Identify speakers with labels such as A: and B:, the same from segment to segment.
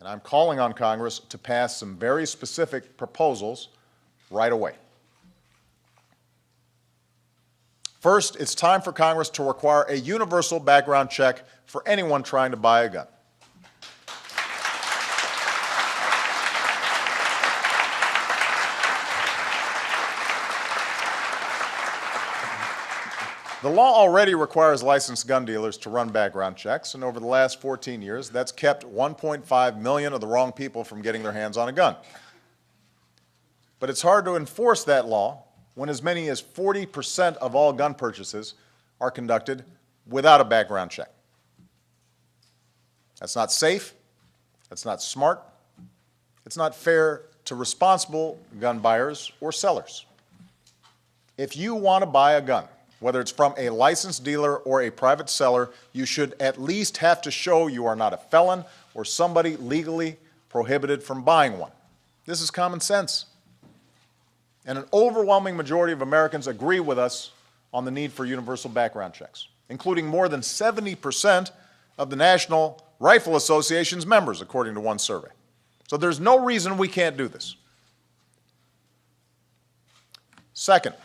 A: And I'm calling on Congress to pass some very specific proposals right away. First, it's time for Congress to require a universal background check for anyone trying to buy a gun. The law already requires licensed gun dealers to run background checks, and over the last 14 years, that's kept 1.5 million of the wrong people from getting their hands on a gun. But it's hard to enforce that law when as many as 40% of all gun purchases are conducted without a background check. That's not safe, that's not smart, it's not fair to responsible gun buyers or sellers. If you want to buy a gun, whether it's from a licensed dealer or a private seller, you should at least have to show you are not a felon or somebody legally prohibited from buying one. This is common sense. And an overwhelming majority of Americans agree with us on the need for universal background checks, including more than 70% of the National Rifle Association's members, according to one survey. So there's no reason we can't do this. Second,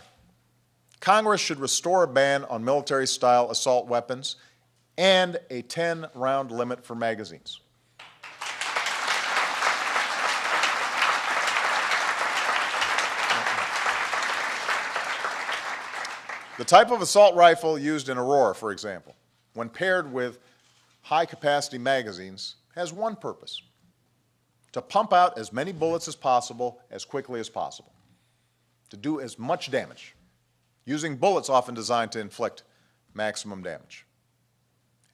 A: Congress should restore a ban on military-style assault weapons and a 10-round limit for magazines. The type of assault rifle used in Aurora, for example, when paired with high-capacity magazines, has one purpose: to pump out as many bullets as possible, as quickly as possible, to do as much damage, using bullets often designed to inflict maximum damage.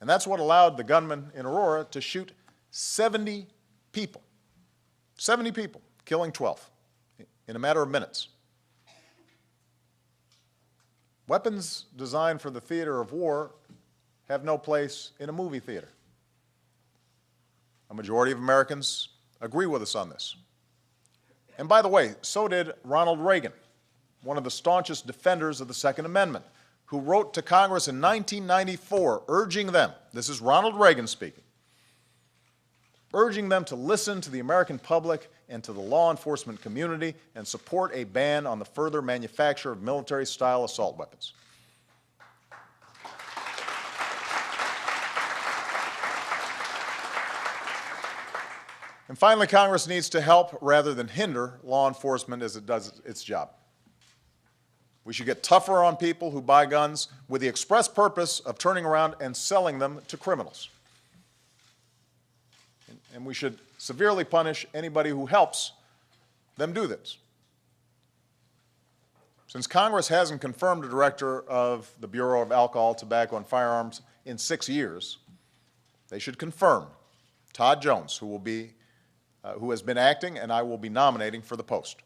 A: And that's what allowed the gunman in Aurora to shoot 70 people, killing 12 in a matter of minutes. Weapons designed for the theater of war have no place in a movie theater. A majority of Americans agree with us on this. And by the way, so did Ronald Reagan, one of the staunchest defenders of the Second Amendment, who wrote to Congress in 1994 urging them, this is Ronald Reagan speaking, urging them to listen to the American public and to the law enforcement community and support a ban on the further manufacture of military-style assault weapons. And finally, Congress needs to help rather than hinder law enforcement as it does its job. We should get tougher on people who buy guns with the express purpose of turning around and selling them to criminals. And we should severely punish anybody who helps them do this. Since Congress hasn't confirmed a director of the Bureau of Alcohol, Tobacco, and Firearms in 6 years, they should confirm Todd Jones, who has been acting, and I will be nominating for the post.